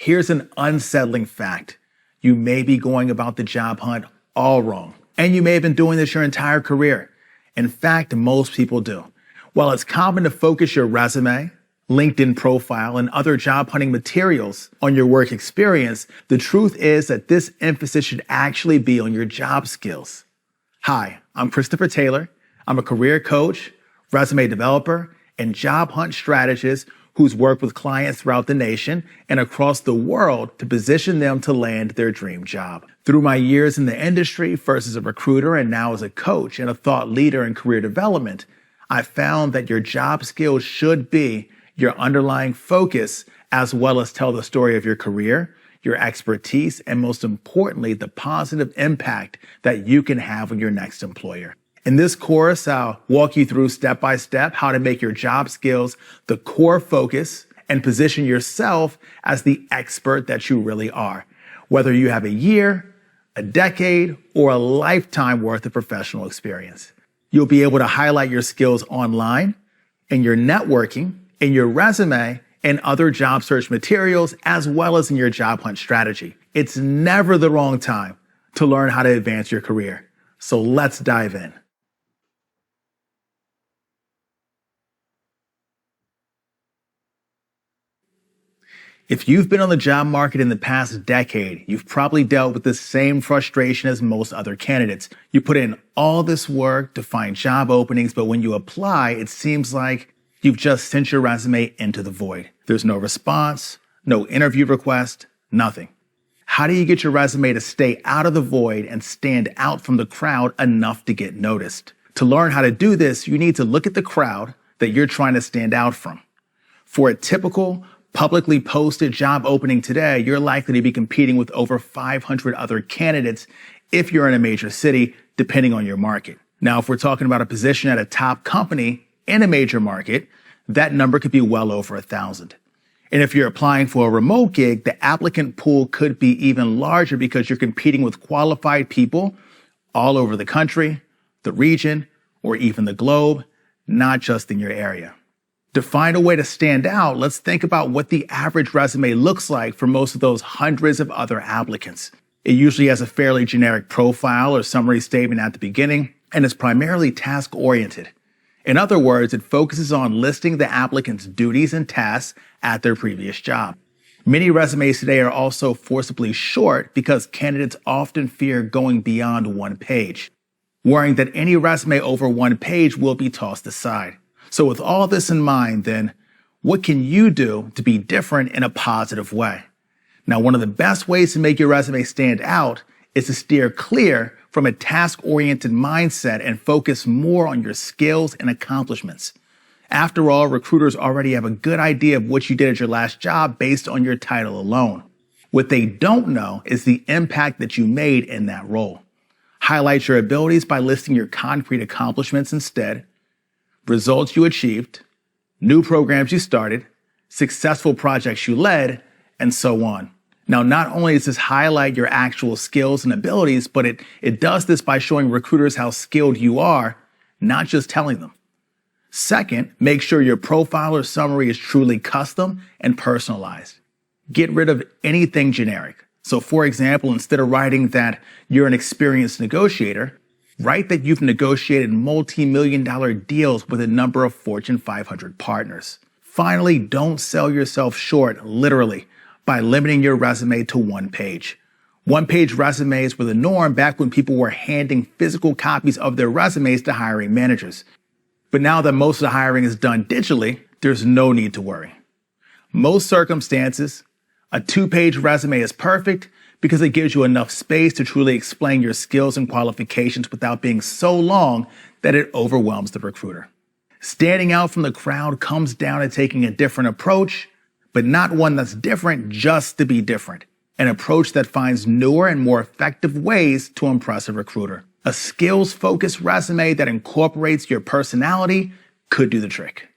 Here's an unsettling fact. You may be going about the job hunt all wrong, and you may have been doing this your entire career. In fact, most people do. While it's common to focus your resume, LinkedIn profile, and other job hunting materials on your work experience, the truth is that this emphasis should actually be on your job skills. Hi, I'm Christopher Taylor. I'm a career coach, resume developer, and job hunt strategist who's worked with clients throughout the nation and across the world to position them to land their dream job. Through my years in the industry, first as a recruiter and now as a coach and a thought leader in career development, I found that your job skills should be your underlying focus, as well as tell the story of your career, your expertise, and most importantly, the positive impact that you can have on your next employer. In this course, I'll walk you through step by step how to make your job skills the core focus and position yourself as the expert that you really are, whether you have a year, a decade, or a lifetime worth of professional experience. You'll be able to highlight your skills online, in your networking, in your resume, and other job search materials, as well as in your job hunt strategy. It's never the wrong time to learn how to advance your career. So let's dive in. If you've been on the job market in the past decade, you've probably dealt with the same frustration as most other candidates. You put in all this work to find job openings, but when you apply, it seems like you've just sent your resume into the void. There's no response, no interview request, nothing. How do you get your resume to stay out of the void and stand out from the crowd enough to get noticed? To learn how to do this, you need to look at the crowd that you're trying to stand out from. For a typical publicly posted job opening today, you're likely to be competing with over 500 other candidates if you're in a major city, depending on your market. Now, if we're talking about a position at a top company in a major market, that number could be well over 1,000. And if you're applying for a remote gig, the applicant pool could be even larger because you're competing with qualified people all over the country, the region, or even the globe, not just in your area. To find a way to stand out, let's think about what the average resume looks like for most of those hundreds of other applicants. It usually has a fairly generic profile or summary statement at the beginning, and is primarily task-oriented. In other words, it focuses on listing the applicant's duties and tasks at their previous job. Many resumes today are also forcibly short because candidates often fear going beyond one page, worrying that any resume over one page will be tossed aside. So with all this in mind, then, what can you do to be different in a positive way? Now, one of the best ways to make your resume stand out is to steer clear from a task-oriented mindset and focus more on your skills and accomplishments. After all, recruiters already have a good idea of what you did at your last job based on your title alone. What they don't know is the impact that you made in that role. Highlight your abilities by listing your concrete accomplishments instead, results you achieved, new programs you started, successful projects you led, and so on. Now, not only does this highlight your actual skills and abilities, but it does this by showing recruiters how skilled you are, not just telling them. Second, make sure your profile or summary is truly custom and personalized. Get rid of anything generic. So, for example, instead of writing that you're an experienced negotiator, write that you've negotiated multi-million-dollar deals with a number of Fortune 500 partners. Finally, don't sell yourself short, literally, by limiting your resume to one page. One-page resumes were the norm back when people were handing physical copies of their resumes to hiring managers. But now that most of the hiring is done digitally, there's no need to worry. Most circumstances, a two-page resume is perfect because it gives you enough space to truly explain your skills and qualifications without being so long that it overwhelms the recruiter. Standing out from the crowd comes down to taking a different approach, but not one that's different just to be different. An approach that finds newer and more effective ways to impress a recruiter. A skills-focused resume that incorporates your personality could do the trick.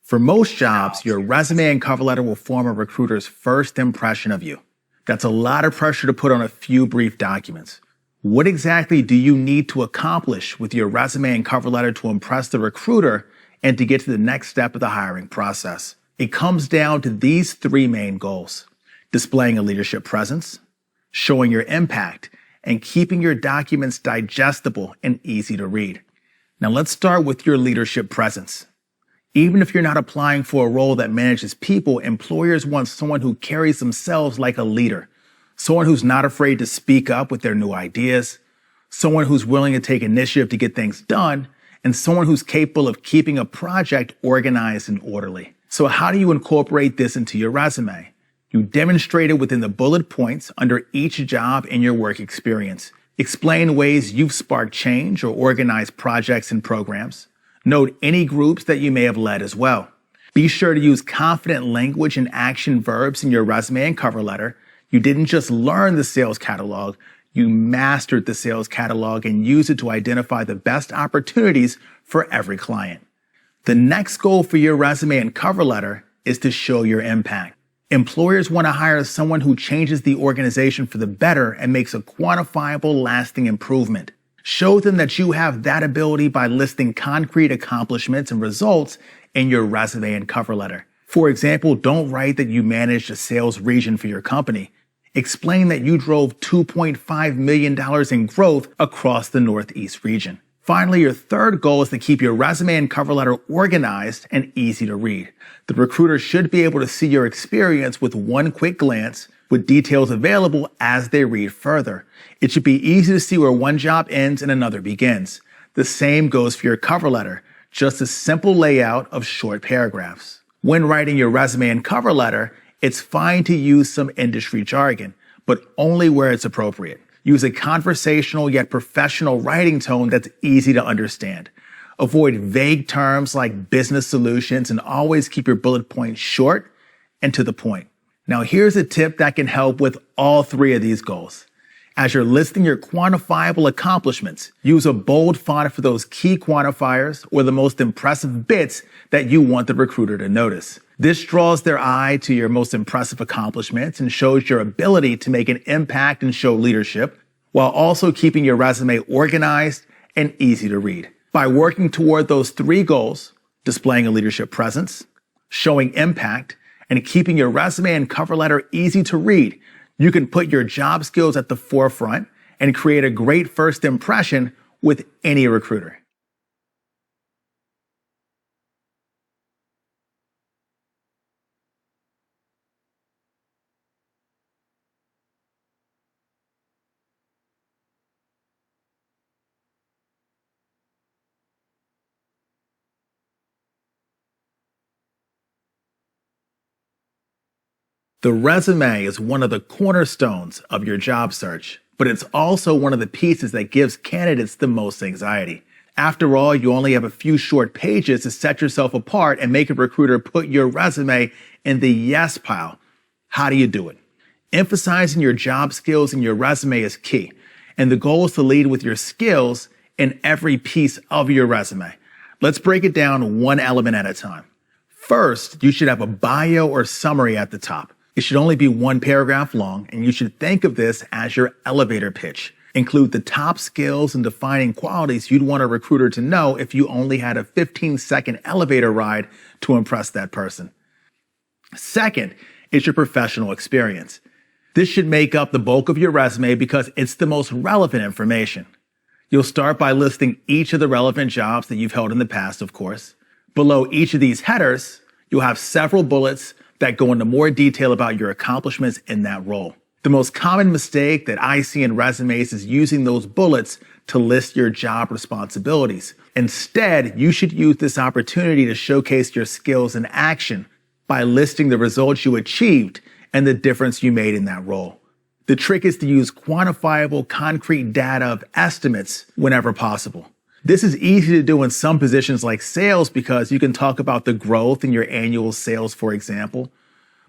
For most jobs, your resume and cover letter will form a recruiter's first impression of you. That's a lot of pressure to put on a few brief documents. What exactly do you need to accomplish with your resume and cover letter to impress the recruiter and to get to the next step of the hiring process? It comes down to these three main goals: displaying a leadership presence, showing your impact, and keeping your documents digestible and easy to read. Now let's start with your leadership presence. Even if you're not applying for a role that manages people, employers want someone who carries themselves like a leader, someone who's not afraid to speak up with their new ideas, someone who's willing to take initiative to get things done, and someone who's capable of keeping a project organized and orderly. So how do you incorporate this into your resume? You demonstrate it within the bullet points under each job in your work experience. Explain ways you've sparked change or organized projects and programs. Note any groups that you may have led as well. Be sure to use confident language and action verbs in your resume and cover letter. You didn't just learn the sales catalog, you mastered the sales catalog and used it to identify the best opportunities for every client. The next goal for your resume and cover letter is to show your impact. Employers want to hire someone who changes the organization for the better and makes a quantifiable, lasting improvement. Show them that you have that ability by listing concrete accomplishments and results in your resume and cover letter. For example, don't write that you managed a sales region for your company. Explain that you drove $2.5 million in growth across the Northeast region. Finally, your third goal is to keep your resume and cover letter organized and easy to read. The recruiter should be able to see your experience with one quick glance, with details available as they read further. It should be easy to see where one job ends and another begins. The same goes for your cover letter, just a simple layout of short paragraphs. When writing your resume and cover letter, it's fine to use some industry jargon, but only where it's appropriate. Use a conversational yet professional writing tone that's easy to understand. Avoid vague terms like business solutions and always keep your bullet points short and to the point. Now here's a tip that can help with all three of these goals. As you're listing your quantifiable accomplishments, use a bold font for those key quantifiers or the most impressive bits that you want the recruiter to notice. This draws their eye to your most impressive accomplishments and shows your ability to make an impact and show leadership, while also keeping your resume organized and easy to read. By working toward those three goals, displaying a leadership presence, showing impact, and keeping your resume and cover letter easy to read, you can put your job skills at the forefront and create a great first impression with any recruiter. The resume is one of the cornerstones of your job search, but it's also one of the pieces that gives candidates the most anxiety. After all, you only have a few short pages to set yourself apart and make a recruiter put your resume in the yes pile. How do you do it? Emphasizing your job skills in your resume is key, and the goal is to lead with your skills in every piece of your resume. Let's break it down one element at a time. First, you should have a bio or summary at the top. It should only be one paragraph long, and you should think of this as your elevator pitch. Include the top skills and defining qualities you'd want a recruiter to know if you only had a 15-second elevator ride to impress that person. Second is your professional experience. This should make up the bulk of your resume because it's the most relevant information. You'll start by listing each of the relevant jobs that you've held in the past, of course. Below each of these headers, you'll have several bullets that go into more detail about your accomplishments in that role. The most common mistake that I see in resumes is using those bullets to list your job responsibilities. Instead, you should use this opportunity to showcase your skills in action by listing the results you achieved and the difference you made in that role. The trick is to use quantifiable, concrete data of estimates whenever possible. This is easy to do in some positions like sales because you can talk about the growth in your annual sales, for example,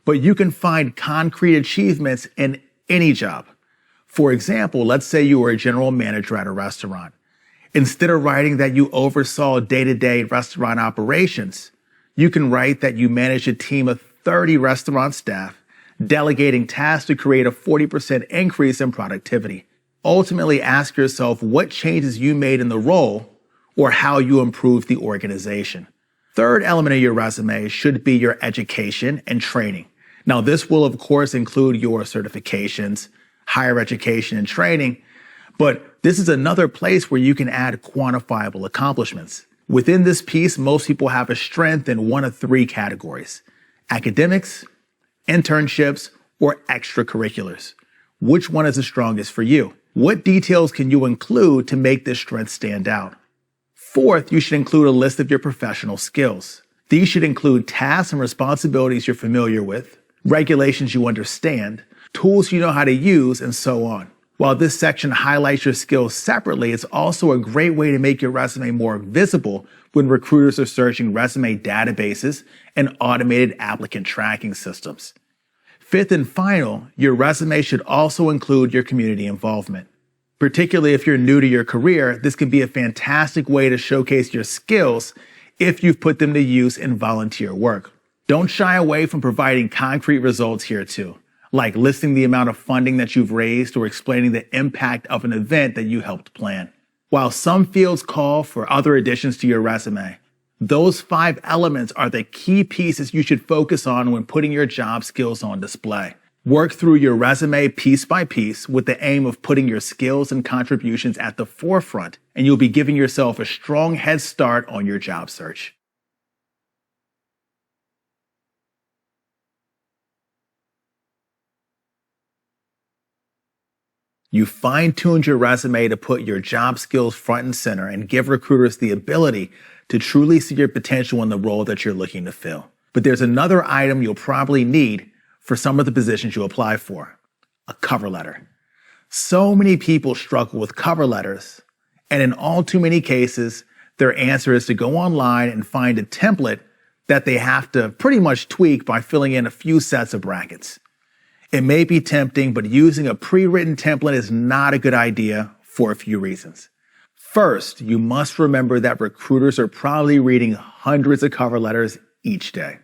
but you can find concrete achievements in any job. For example, let's say you were a general manager at a restaurant. Instead of writing that you oversaw day-to-day restaurant operations, you can write that you managed a team of 30 restaurant staff, delegating tasks to create a 40% increase in productivity. Ultimately, ask yourself what changes you made in the role or how you improved the organization. Third element of your resume should be your education and training. Now, this will, of course, include your certifications, higher education and training, but this is another place where you can add quantifiable accomplishments. Within this piece, most people have a strength in one of three categories: academics, internships, or extracurriculars. Which one is the strongest for you? What details can you include to make this strength stand out? Fourth, you should include a list of your professional skills. These should include tasks and responsibilities you're familiar with, regulations you understand, tools you know how to use, and so on. While this section highlights your skills separately, it's also a great way to make your resume more visible when recruiters are searching resume databases and automated applicant tracking systems. Fifth and final, your resume should also include your community involvement. Particularly if you're new to your career, this can be a fantastic way to showcase your skills if you've put them to use in volunteer work. Don't shy away from providing concrete results here too, like listing the amount of funding that you've raised or explaining the impact of an event that you helped plan. While some fields call for other additions to your resume, those 5 elements are the key pieces you should focus on when putting your job skills on display. Work through your resume piece by piece with the aim of putting your skills and contributions at the forefront, and you'll be giving yourself a strong head start on your job search. You fine-tuned your resume to put your job skills front and center and give recruiters the ability to truly see your potential in the role that you're looking to fill. But there's another item you'll probably need for some of the positions you apply for: a cover letter. So many people struggle with cover letters, and in all too many cases, their answer is to go online and find a template that they have to pretty much tweak by filling in a few sets of brackets. It may be tempting, but using a pre-written template is not a good idea for a few reasons. First, you must remember that recruiters are probably reading hundreds of cover letters each day.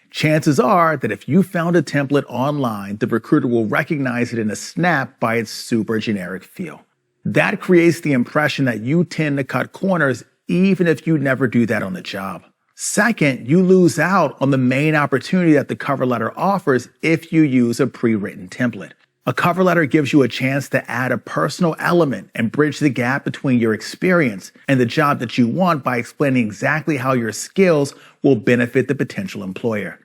Chances are that if you found a template online, the recruiter will recognize it in a snap by its super generic feel. That creates the impression that you tend to cut corners even if you never do that on the job. Second, you lose out on the main opportunity that the cover letter offers if you use a pre-written template. A cover letter gives you a chance to add a personal element and bridge the gap between your experience and the job that you want by explaining exactly how your skills will benefit the potential employer.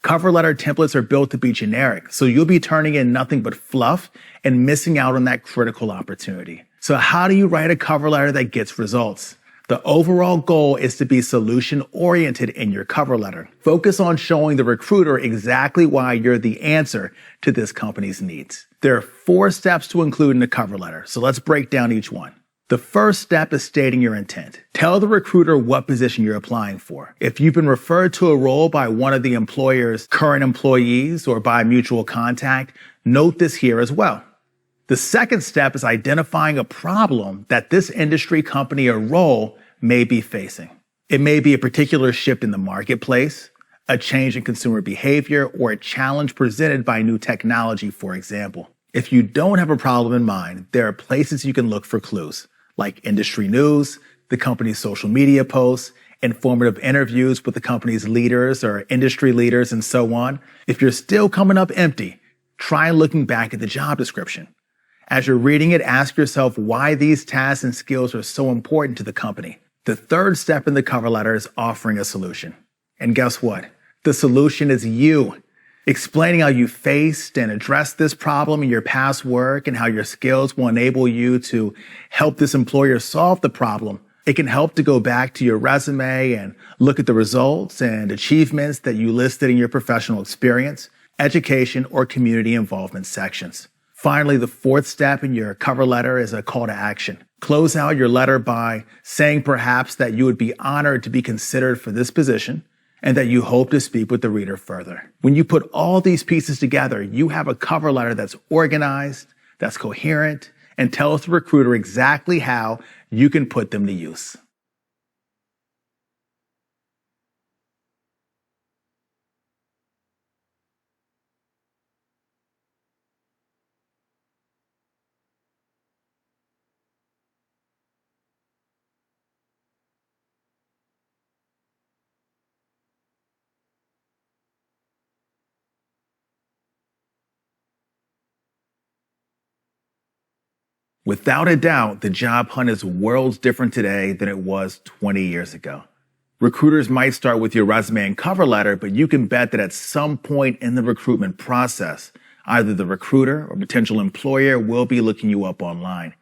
Cover letter templates are built to be generic, so you'll be turning in nothing but fluff and missing out on that critical opportunity. So how do you write a cover letter that gets results? The overall goal is to be solution-oriented in your cover letter. Focus on showing the recruiter exactly why you're the answer to this company's needs. There are 4 steps to include in a cover letter, so let's break down each one. The first step is stating your intent. Tell the recruiter what position you're applying for. If you've been referred to a role by one of the employer's current employees or by a mutual contact, note this here as well. The second step is identifying a problem that this industry, company, or role may be facing. It may be a particular shift in the marketplace, a change in consumer behavior, or a challenge presented by new technology, for example. If you don't have a problem in mind, there are places you can look for clues, like industry news, the company's social media posts, informative interviews with the company's leaders or industry leaders, and so on. If you're still coming up empty, try looking back at the job description. As you're reading it, ask yourself why these tasks and skills are so important to the company. The third step in the cover letter is offering a solution. And guess what? The solution is you. Explaining how you faced and addressed this problem in your past work and how your skills will enable you to help this employer solve the problem. It can help to go back to your resume and look at the results and achievements that you listed in your professional experience, education, or community involvement sections. Finally, the fourth step in your cover letter is a call to action. Close out your letter by saying perhaps that you would be honored to be considered for this position and that you hope to speak with the reader further. When you put all these pieces together, you have a cover letter that's organized, that's coherent, and tells the recruiter exactly how you can put them to use. Without a doubt, the job hunt is worlds different today than it was 20 years ago. Recruiters might start with your resume and cover letter, but you can bet that at some point in the recruitment process, either the recruiter or potential employer will be looking you up online.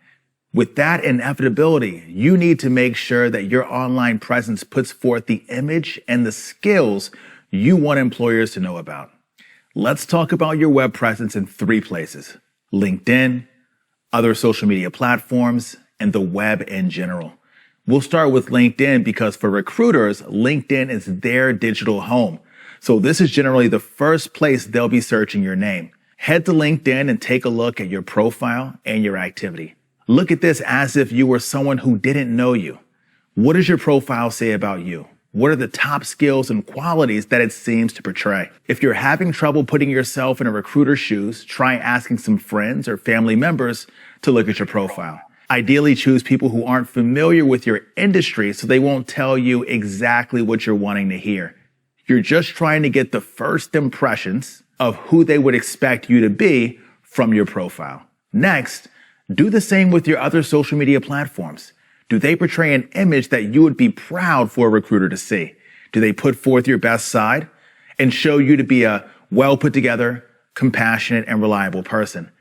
With that inevitability, you need to make sure that your online presence puts forth the image and the skills you want employers to know about. Let's talk about your web presence in 3 places: LinkedIn, other social media platforms, and the web in general. We'll start with LinkedIn because for recruiters, LinkedIn is their digital home. So this is generally the first place they'll be searching your name. Head to LinkedIn and take a look at your profile and your activity. Look at this as if you were someone who didn't know you. What does your profile say about you? What are the top skills and qualities that it seems to portray? If you're having trouble putting yourself in a recruiter's shoes, try asking some friends or family members to look at your profile. Ideally, choose people who aren't familiar with your industry so they won't tell you exactly what you're wanting to hear. You're just trying to get the first impressions of who they would expect you to be from your profile. Next, do the same with your other social media platforms. Do they portray an image that you would be proud for a recruiter to see? Do they put forth your best side and show you to be a well put together, compassionate, and reliable person?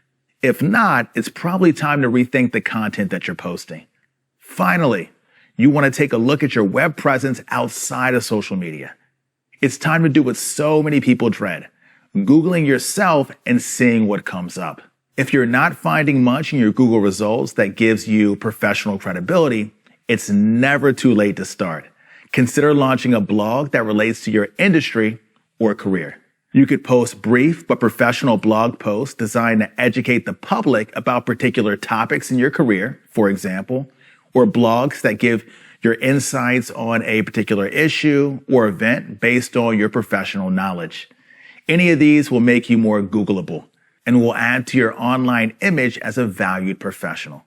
If not, it's probably time to rethink the content that you're posting. Finally, you want to take a look at your web presence outside of social media. It's time to do what so many people dread: Googling yourself and seeing what comes up. If you're not finding much in your Google results that gives you professional credibility, it's never too late to start. Consider launching a blog that relates to your industry or career. You could post brief but professional blog posts designed to educate the public about particular topics in your career, for example, or blogs that give your insights on a particular issue or event based on your professional knowledge. Any of these will make you more Googleable and will add to your online image as a valued professional.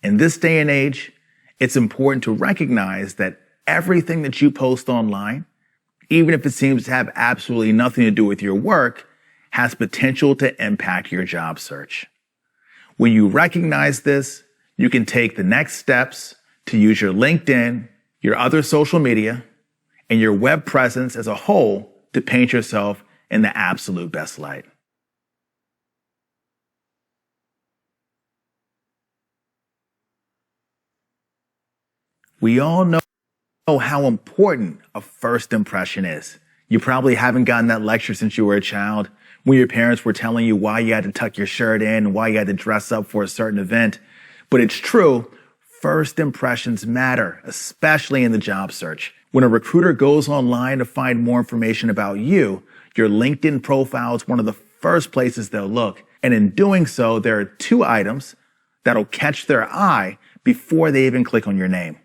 In this day and age, it's important to recognize that everything that you post online, even if it seems to have absolutely nothing to do with your work, has potential to impact your job search. When you recognize this, you can take the next steps to use your LinkedIn, your other social media, and your web presence as a whole to paint yourself in the absolute best light. We all know how important a first impression is. You probably haven't gotten that lecture since you were a child, when your parents were telling you why you had to tuck your shirt in and why you had to dress up for a certain event. But it's true, first impressions matter, especially in the job search. When a recruiter goes online to find more information about you, your LinkedIn profile is one of the first places they'll look. And in doing so, there are 2 items that'll catch their eye before they even click on your name: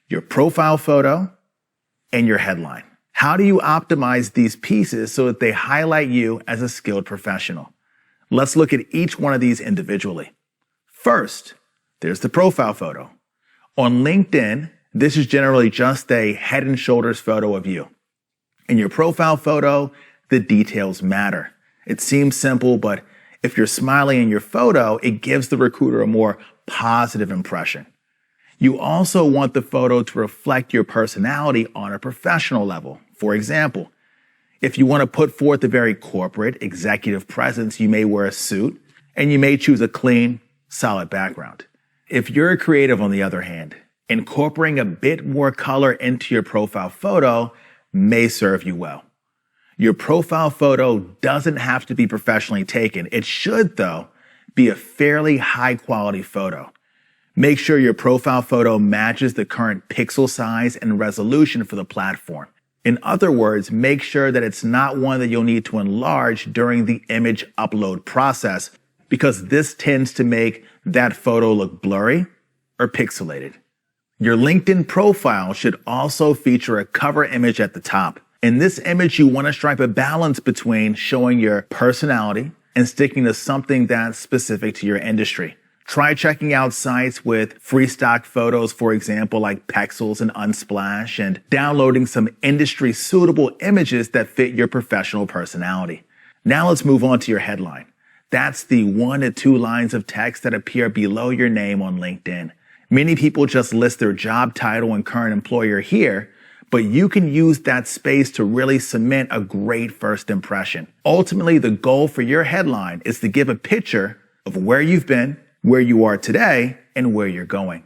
your profile photo and your headline. How do you optimize these pieces so that they highlight you as a skilled professional? Let's look at each one of these individually. First, there's the profile photo. On LinkedIn, this is generally just a head and shoulders photo of you. In your profile photo, the details matter. It seems simple, but if you're smiling in your photo, it gives the recruiter a more positive impression. You also want the photo to reflect your personality on a professional level. For example, if you want to put forth a very corporate, executive presence, you may wear a suit and you may choose a clean, solid background. If you're a creative, on the other hand, incorporating a bit more color into your profile photo may serve you well. Your profile photo doesn't have to be professionally taken. It should, though, be a fairly high quality photo. Make sure your profile photo matches the current pixel size and resolution for the platform. In other words, make sure that it's not one that you'll need to enlarge during the image upload process, because this tends to make that photo look blurry or pixelated. Your LinkedIn profile should also feature a cover image at the top. In this image, you want to strike a balance between showing your personality and sticking to something that's specific to your industry. Try checking out sites with free stock photos, for example, like Pexels and Unsplash, and downloading some industry suitable images that fit your professional personality. Now let's move on to your headline. That's the 1 to 2 lines of text that appear below your name on LinkedIn. Many people just list their job title and current employer here, but you can use that space to really cement a great first impression. Ultimately, the goal for your headline is to give a picture of where you've been, where you are today, and where you're going.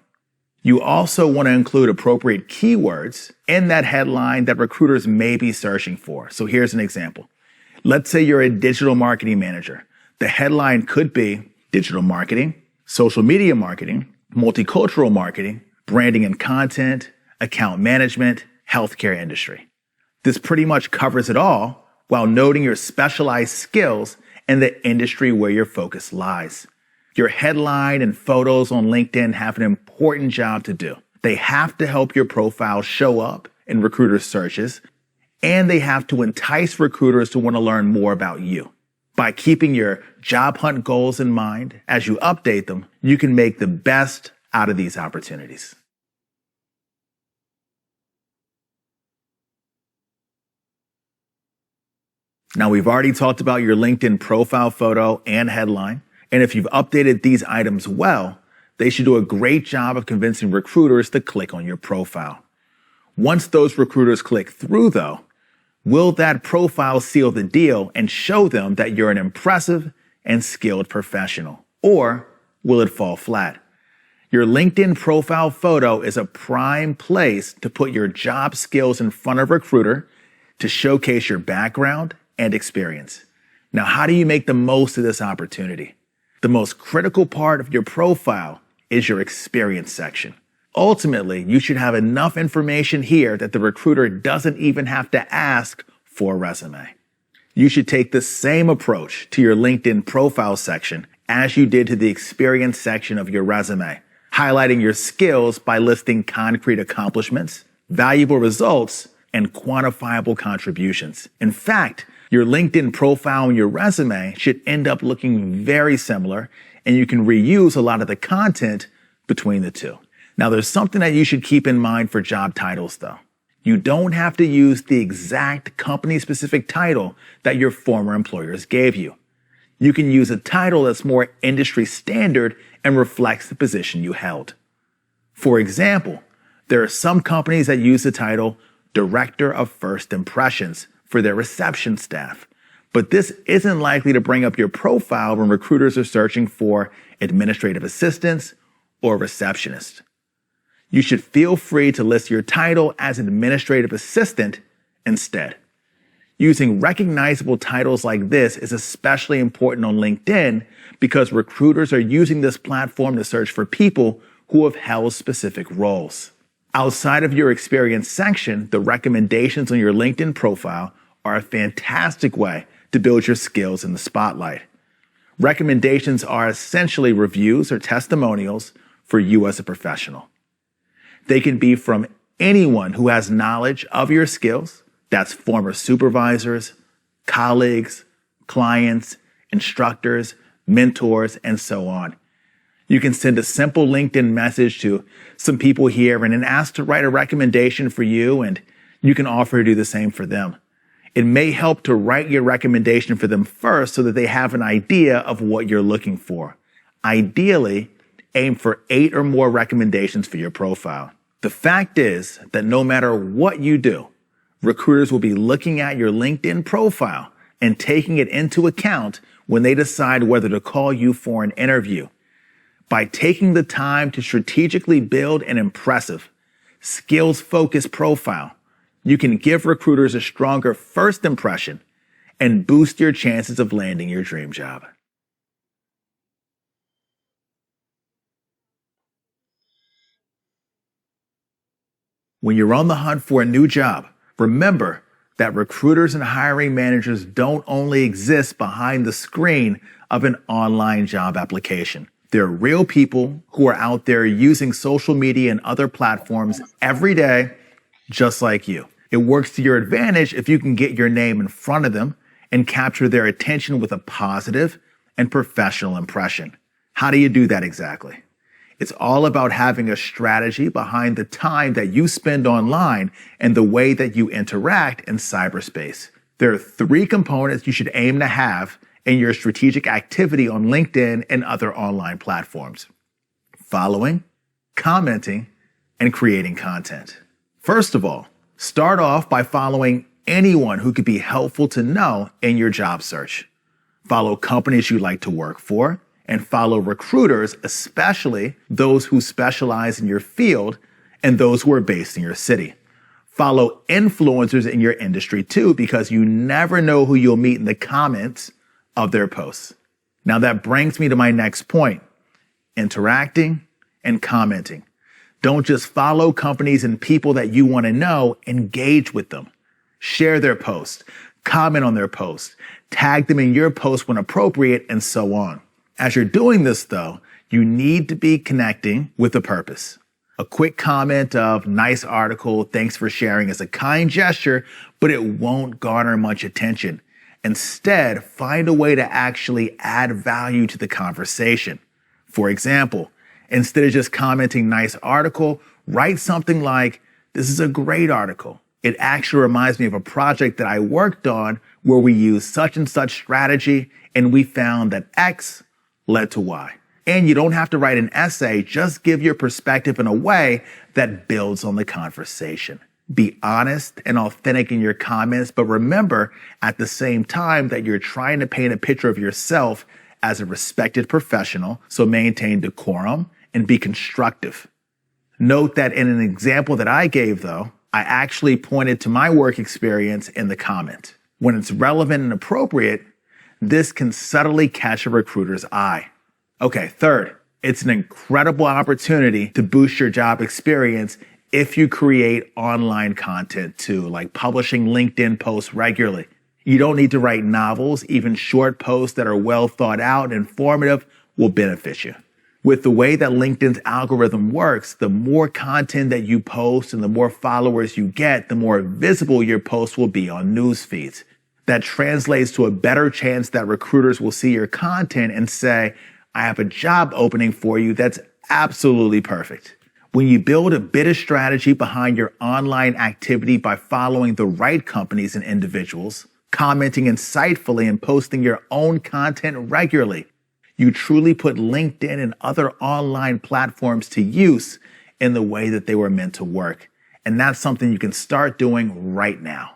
You also want to include appropriate keywords in that headline that recruiters may be searching for. So here's an example. Let's say you're a digital marketing manager. The headline could be digital marketing, social media marketing, multicultural marketing, branding and content, account management, healthcare industry. This pretty much covers it all while noting your specialized skills and the industry where your focus lies. Your headline and photos on LinkedIn have an important job to do. They have to help your profile show up in recruiter searches, and they have to entice recruiters to want to learn more about you. By keeping your job hunt goals in mind as you update them, you can make the best out of these opportunities. Now, we've already talked about your LinkedIn profile photo and headline. And if you've updated these items well, they should do a great job of convincing recruiters to click on your profile. Once those recruiters click through, though, will that profile seal the deal and show them that you're an impressive and skilled professional? Or will it fall flat? Your LinkedIn profile photo is a prime place to put your job skills in front of a recruiter to showcase your background and experience. Now, how do you make the most of this opportunity? The most critical part of your profile is your experience section. Ultimately, you should have enough information here that the recruiter doesn't even have to ask for a resume. You should take the same approach to your LinkedIn profile section as you did to the experience section of your resume, highlighting your skills by listing concrete accomplishments, valuable results, and quantifiable contributions. In fact, your LinkedIn profile and your resume should end up looking very similar, and you can reuse a lot of the content between the two. Now, there's something that you should keep in mind for job titles, though. You don't have to use the exact company-specific title that your former employers gave you. You can use a title that's more industry standard and reflects the position you held. For example, there are some companies that use the title Director of First Impressions for their reception staff. But this isn't likely to bring up your profile when recruiters are searching for administrative assistants or receptionists. You should feel free to list your title as an administrative assistant instead. Using recognizable titles like this is especially important on LinkedIn because recruiters are using this platform to search for people who have held specific roles. Outside of your experience section, the recommendations on your LinkedIn profile are a fantastic way to build your skills in the spotlight. Recommendations are essentially reviews or testimonials for you as a professional. They can be from anyone who has knowledge of your skills. That's former supervisors, colleagues, clients, instructors, mentors, and so on. You can send a simple LinkedIn message to some people here and then ask to write a recommendation for you, and you can offer to do the same for them. It may help to write your recommendation for them first so that they have an idea of what you're looking for. Ideally, aim for 8 or more recommendations for your profile. The fact is that no matter what you do, recruiters will be looking at your LinkedIn profile and taking it into account when they decide whether to call you for an interview. By taking the time to strategically build an impressive, skills-focused profile, you can give recruiters a stronger first impression and boost your chances of landing your dream job. When you're on the hunt for a new job, remember that recruiters and hiring managers don't only exist behind the screen of an online job application. There are real people who are out there using social media and other platforms every day, just like you. It works to your advantage if you can get your name in front of them and capture their attention with a positive and professional impression. How do you do that exactly? It's all about having a strategy behind the time that you spend online and the way that you interact in cyberspace. There are 3 components you should aim to have and your strategic activity on LinkedIn and other online platforms. Following, commenting, and creating content. First of all, start off by following anyone who could be helpful to know in your job search. Follow companies you like to work for, and follow recruiters, especially those who specialize in your field and those who are based in your city. Follow influencers in your industry too, because you never know who you'll meet in the comments of their posts. Now that brings me to my next point, interacting and commenting. Don't just follow companies and people that you want to know, engage with them. Share their posts, comment on their posts, tag them in your post when appropriate, and so on. As you're doing this though, you need to be connecting with a purpose. A quick comment of nice article, thanks for sharing is a kind gesture, but it won't garner much attention. Instead, find a way to actually add value to the conversation. For example, instead of just commenting nice article, write something like, this is a great article. It actually reminds me of a project that I worked on where we used such and such strategy and we found that X led to Y. And you don't have to write an essay, just give your perspective in a way that builds on the conversation. Be honest and authentic in your comments, but remember at the same time that you're trying to paint a picture of yourself as a respected professional, so maintain decorum and be constructive. Note that in an example that I gave though, I actually pointed to my work experience in the comment. When it's relevant and appropriate, this can subtly catch a recruiter's eye. Okay, third, it's an incredible opportunity to boost your job experience if you create online content too, like publishing LinkedIn posts regularly. You don't need to write novels, even short posts that are well thought out and informative will benefit you. With the way that LinkedIn's algorithm works, the more content that you post and the more followers you get, the more visible your posts will be on news feeds. That translates to a better chance that recruiters will see your content and say, I have a job opening for you that's absolutely perfect. When you build a bit of strategy behind your online activity by following the right companies and individuals, commenting insightfully and posting your own content regularly, you truly put LinkedIn and other online platforms to use in the way that they were meant to work. And that's something you can start doing right now.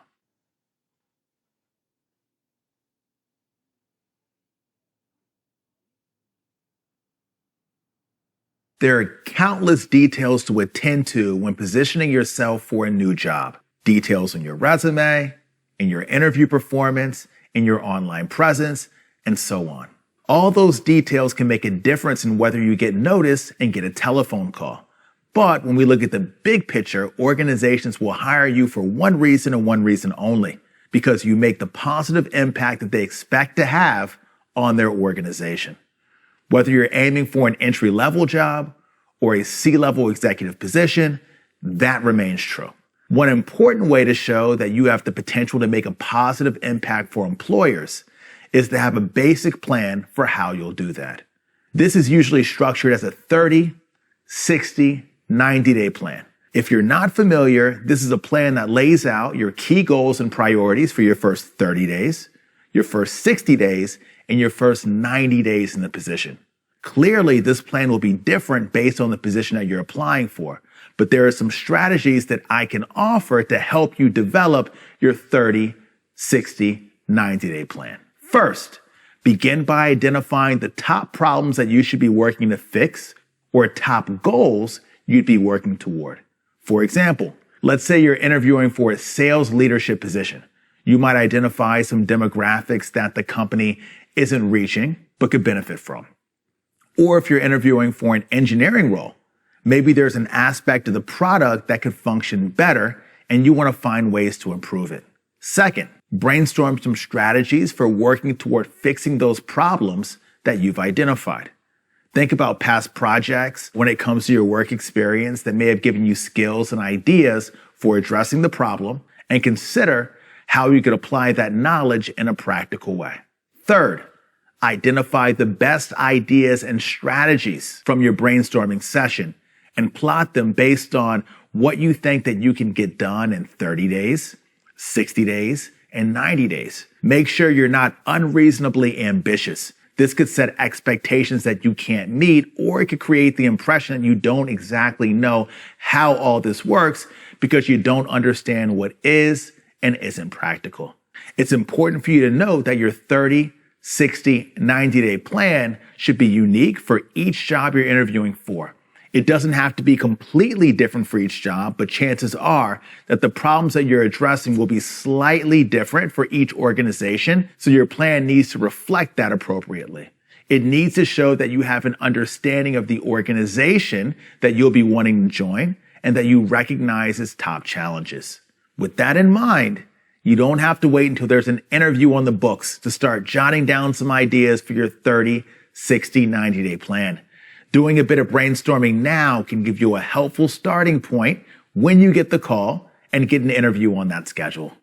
There are countless details to attend to when positioning yourself for a new job. Details on your resume, in your interview performance, in your online presence, and so on. All those details can make a difference in whether you get noticed and get a telephone call. But when we look at the big picture, organizations will hire you for one reason and one reason only, because you make the positive impact that they expect to have on their organization. Whether you're aiming for an entry-level job or a C-level executive position, that remains true. One important way to show that you have the potential to make a positive impact for employers is to have a basic plan for how you'll do that. This is usually structured as a 30, 60, 90-day plan. If you're not familiar, this is a plan that lays out your key goals and priorities for your first 30 days, your first 60 days, and your first 90 days in the position. Clearly, this plan will be different based on the position that you're applying for, but there are some strategies that I can offer to help you develop your 30, 60, 90-day plan. First, begin by identifying the top problems that you should be working to fix or top goals you'd be working toward. For example, let's say you're interviewing for a sales leadership position. You might identify some demographics that the company isn't reaching but could benefit from. Or if you're interviewing for an engineering role, maybe there's an aspect of the product that could function better and you want to find ways to improve it. Second, brainstorm some strategies for working toward fixing those problems that you've identified. Think about past projects when it comes to your work experience that may have given you skills and ideas for addressing the problem, and consider how you could apply that knowledge in a practical way. Third, identify the best ideas and strategies from your brainstorming session and plot them based on what you think that you can get done in 30 days, 60 days, and 90 days. Make sure you're not unreasonably ambitious. This could set expectations that you can't meet, or it could create the impression that you don't exactly know how all this works because you don't understand what is and isn't practical. It's important for you to know that your 30, 60, 90-day plan should be unique for each job you're interviewing for. It doesn't have to be completely different for each job, but chances are that the problems that you're addressing will be slightly different for each organization, so your plan needs to reflect that appropriately. It needs to show that you have an understanding of the organization that you'll be wanting to join and that you recognize its top challenges. With that in mind, you don't have to wait until there's an interview on the books to start jotting down some ideas for your 30, 60, 90-day plan. Doing a bit of brainstorming now can give you a helpful starting point when you get the call and get an interview on that schedule.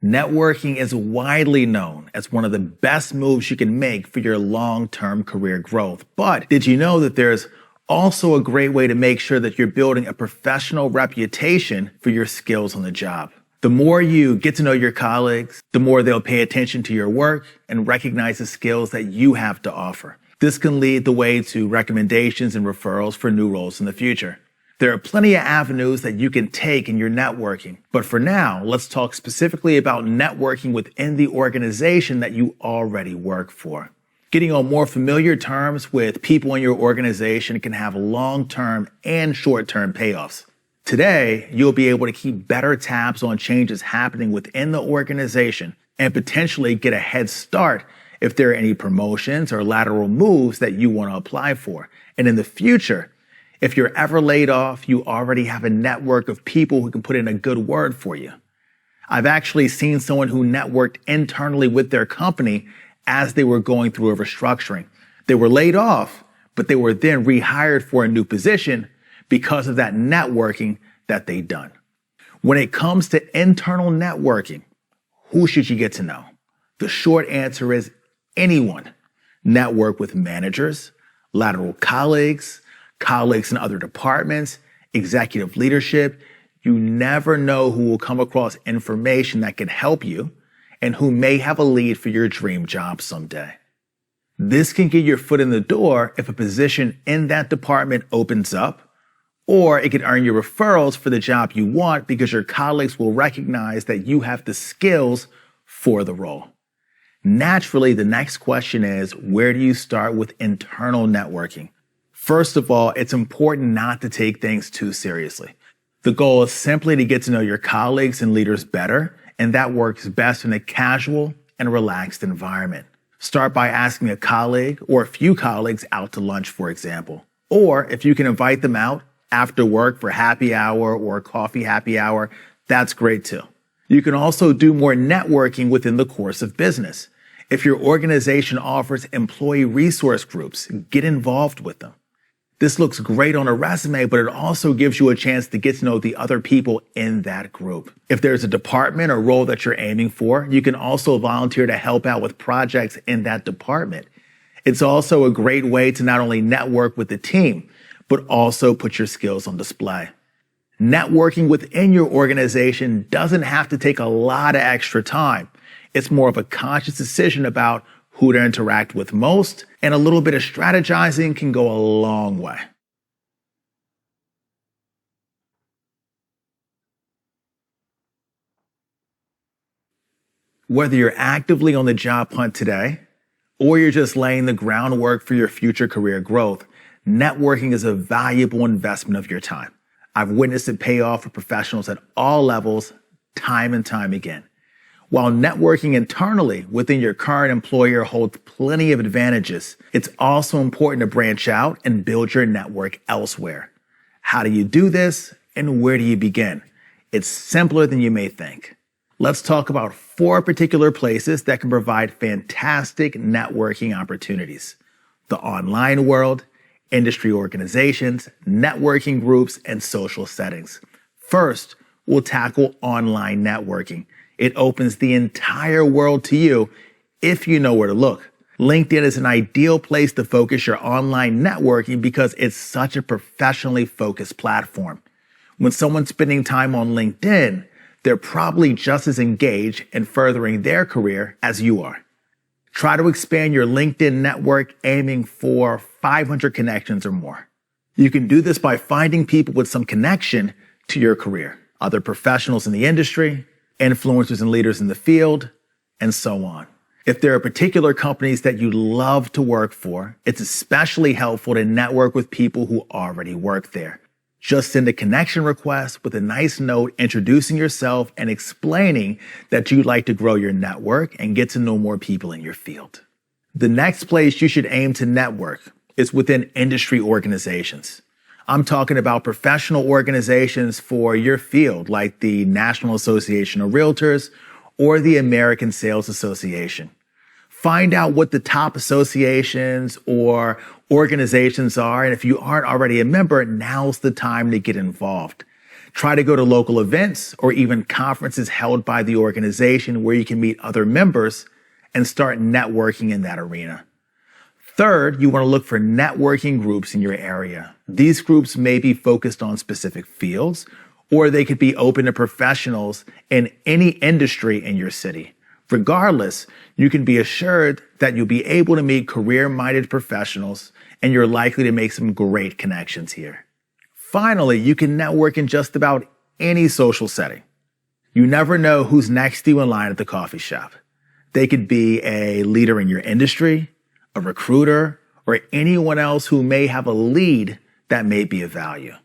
Networking is widely known as one of the best moves you can make for your long-term career growth. But did you know that there's also a great way to make sure that you're building a professional reputation for your skills on the job? The more you get to know your colleagues, the more they'll pay attention to your work and recognize the skills that you have to offer. This can lead the way to recommendations and referrals for new roles in the future. There are plenty of avenues that you can take in your networking. But for now, let's talk specifically about networking within the organization that you already work for. Getting on more familiar terms with people in your organization can have long-term and short-term payoffs. Today, you'll be able to keep better tabs on changes happening within the organization and potentially get a head start if there are any promotions or lateral moves that you want to apply for. And in the future, if you're ever laid off, you already have a network of people who can put in a good word for you. I've actually seen someone who networked internally with their company as they were going through a restructuring. They were laid off, but they were then rehired for a new position because of that networking that they'd done. When it comes to internal networking, who should you get to know? The short answer is anyone. Network with managers, lateral colleagues in other departments, executive leadership. You never know who will come across information that can help you and who may have a lead for your dream job someday. This can get your foot in the door if a position in that department opens up, or it can earn you referrals for the job you want because your colleagues will recognize that you have the skills for the role. Naturally, the next question is, where do you start with internal networking? First of all, it's important not to take things too seriously. The goal is simply to get to know your colleagues and leaders better, and that works best in a casual and relaxed environment. Start by asking a colleague or a few colleagues out to lunch, for example. Or if you can invite them out after work for happy hour or coffee happy hour, that's great too. You can also do more networking within the course of business. If your organization offers employee resource groups, get involved with them. This looks great on a resume, but it also gives you a chance to get to know the other people in that group. If there's a department or role that you're aiming for, you can also volunteer to help out with projects in that department. It's also a great way to not only network with the team, but also put your skills on display. Networking within your organization doesn't have to take a lot of extra time. It's more of a conscious decision about who to interact with most, and a little bit of strategizing can go a long way. Whether you're actively on the job hunt today, or you're just laying the groundwork for your future career growth, networking is a valuable investment of your time. I've witnessed it pay off for professionals at all levels, time and time again. While networking internally within your current employer holds plenty of advantages, it's also important to branch out and build your network elsewhere. How do you do this, and where do you begin? It's simpler than you may think. Let's talk about 4 particular places that can provide fantastic networking opportunities. the online world, industry organizations, networking groups, and social settings. First, we'll tackle online networking. It opens the entire world to you if you know where to look. LinkedIn is an ideal place to focus your online networking because it's such a professionally focused platform. When someone's spending time on LinkedIn, they're probably just as engaged in furthering their career as you are. Try to expand your LinkedIn network aiming for 500 connections or more. You can do this by finding people with some connection to your career, other professionals in the industry, influencers and leaders in the field, and so on. If there are particular companies that you love to work for, it's especially helpful to network with people who already work there. Just send a connection request with a nice note introducing yourself and explaining that you'd like to grow your network and get to know more people in your field. The next place you should aim to network is within industry organizations. I'm talking about professional organizations for your field, like the National Association of Realtors or the American Sales Association. Find out what the top associations or organizations are, and if you aren't already a member, now's the time to get involved. Try to go to local events or even conferences held by the organization where you can meet other members and start networking in that arena. Third, you want to look for networking groups in your area. These groups may be focused on specific fields, or they could be open to professionals in any industry in your city. Regardless, you can be assured that you'll be able to meet career-minded professionals, and you're likely to make some great connections here. Finally, you can network in just about any social setting. You never know who's next to you in line at the coffee shop. They could be a leader in your industry, a recruiter, or anyone else who may have a lead that may be of value.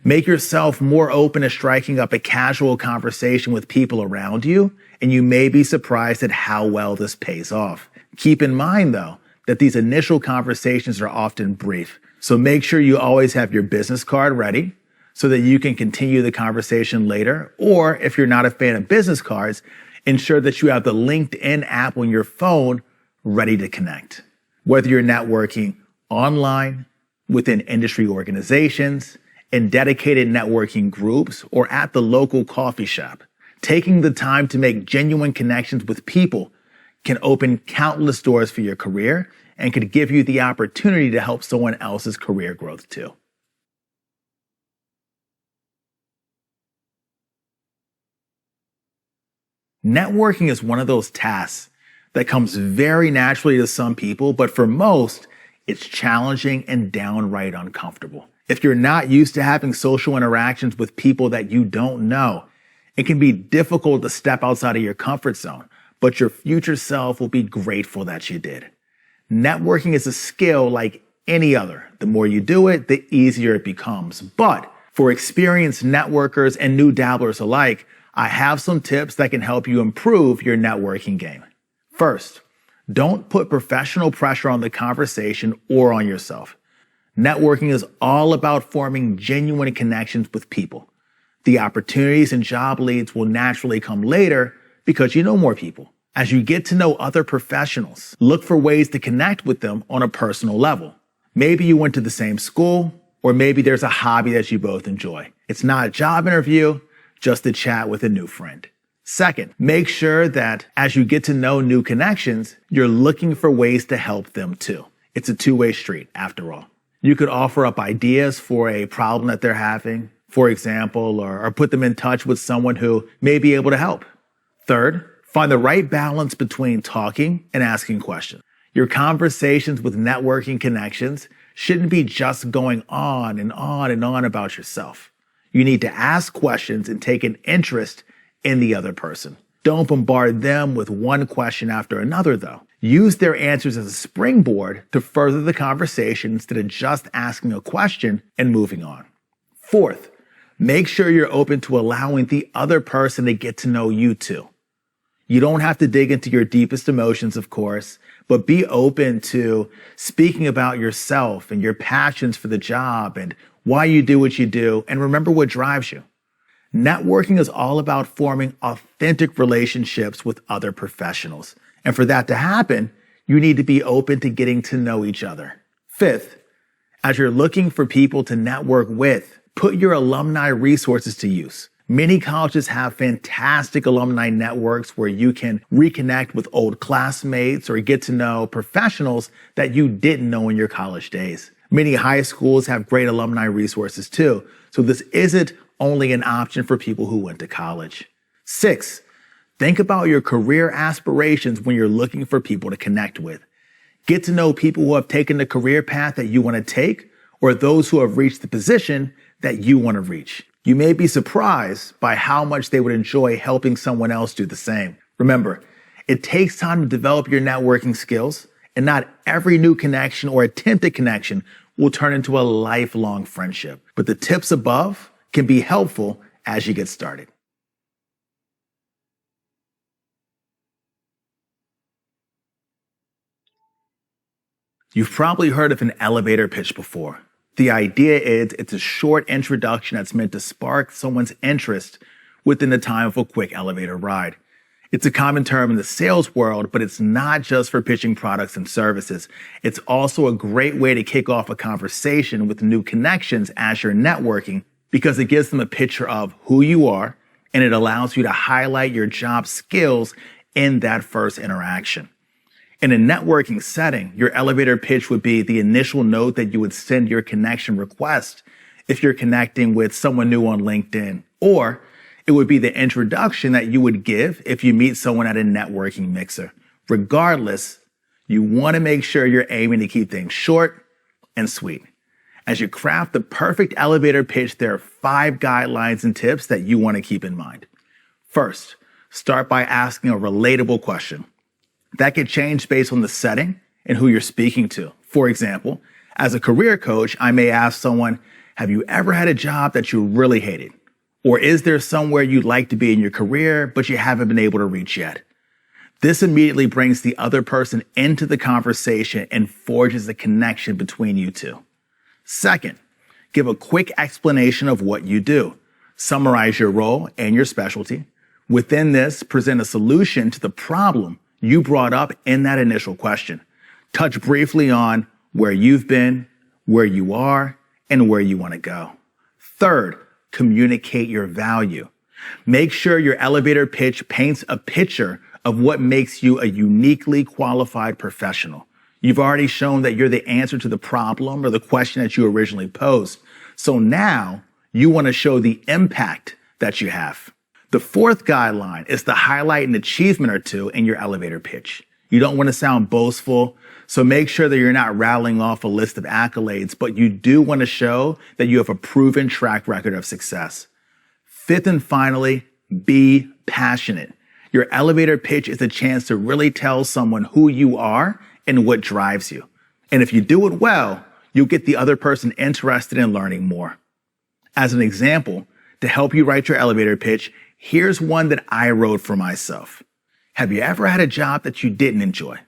Make yourself more open to striking up a casual conversation with people around you, and you may be surprised at how well this pays off. Keep in mind, though, that these initial conversations are often brief, so make sure you always have your business card ready so that you can continue the conversation later, or if you're not a fan of business cards, ensure that you have the LinkedIn app on your phone ready to connect. Whether you're networking online, within industry organizations, in dedicated networking groups, or at the local coffee shop, taking the time to make genuine connections with people can open countless doors for your career and could give you the opportunity to help someone else's career growth too. Networking is one of those tasks that comes very naturally to some people, but for most, it's challenging and downright uncomfortable. If you're not used to having social interactions with people that you don't know, it can be difficult to step outside of your comfort zone, but your future self will be grateful that you did. Networking is a skill like any other. The more you do it, the easier it becomes. But for experienced networkers and new dabblers alike, I have some tips that can help you improve your networking game. First, don't put professional pressure on the conversation or on yourself. Networking is all about forming genuine connections with people. The opportunities and job leads will naturally come later because you know more people. As you get to know other professionals, look for ways to connect with them on a personal level. Maybe you went to the same school, or maybe there's a hobby that you both enjoy. It's not a job interview, just a chat with a new friend. Second, make sure that as you get to know new connections, you're looking for ways to help them too. It's a two-way street, after all. You could offer up ideas for a problem that they're having, for example, or put them in touch with someone who may be able to help. Third, find the right balance between talking and asking questions. Your conversations with networking connections shouldn't be just going on and on and on about yourself. You need to ask questions and take an interest in the other person. Don't bombard them with one question after another, though. Use their answers as a springboard to further the conversation instead of just asking a question and moving on. Fourth, make sure you're open to allowing the other person to get to know you too. You don't have to dig into your deepest emotions, of course, but be open to speaking about yourself and your passions for the job and why you do what you do, and remember what drives you. Networking is all about forming authentic relationships with other professionals. And for that to happen, You need to be open to getting to know each other. Fifth, as you're looking for people to network with, put your alumni resources to use. Many colleges have fantastic alumni networks where you can reconnect with old classmates or get to know professionals that you didn't know in your college days. Many high schools have great alumni resources too, so this isn't only an option for people who went to college. Six, think about your career aspirations when you're looking for people to connect with. Get to know people who have taken the career path that you want to take or those who have reached the position that you want to reach. You may be surprised by how much they would enjoy helping someone else do the same. Remember, it takes time to develop your networking skills, and not every new connection or attempted connection will turn into a lifelong friendship. But the tips above can be helpful as you get started. You've probably heard of an elevator pitch before. The idea is it's a short introduction that's meant to spark someone's interest within the time of a quick elevator ride. It's a common term in the sales world, but it's not just for pitching products and services. It's also a great way to kick off a conversation with new connections as you're networking because it gives them a picture of who you are and it allows you to highlight your job skills in that first interaction. In a networking setting, your elevator pitch would be the initial note that you would send your connection request if you're connecting with someone new on LinkedIn, or it would be the introduction that you would give if you meet someone at a networking mixer. Regardless, you want to make sure you're aiming to keep things short and sweet. As you craft the perfect elevator pitch, there are 5 guidelines and tips that you want to keep in mind. First, start by asking a relatable question. That could change based on the setting and who you're speaking to. For example, as a career coach, I may ask someone, have you ever had a job that you really hated? Or is there somewhere you'd like to be in your career, but you haven't been able to reach yet? This immediately brings the other person into the conversation and forges a connection between you two. Second, give a quick explanation of what you do. Summarize your role and your specialty. Within this, present a solution to the problem you brought up in that initial question. Touch briefly on where you've been, where you are, and where you want to go. Third, communicate your value. Make sure your elevator pitch paints a picture of what makes you a uniquely qualified professional. You've already shown that you're the answer to the problem or the question that you originally posed. So now you want to show the impact that you have. The fourth guideline is to highlight an achievement or two in your elevator pitch. You don't want to sound boastful, so make sure that you're not rattling off a list of accolades, but you do want to show that you have a proven track record of success. Fifth and finally, be passionate. Your elevator pitch is a chance to really tell someone who you are and what drives you. And if you do it well, you'll get the other person interested in learning more. As an example, to help you write your elevator pitch, here's one that I wrote for myself. Have you ever had a job that you didn't enjoy?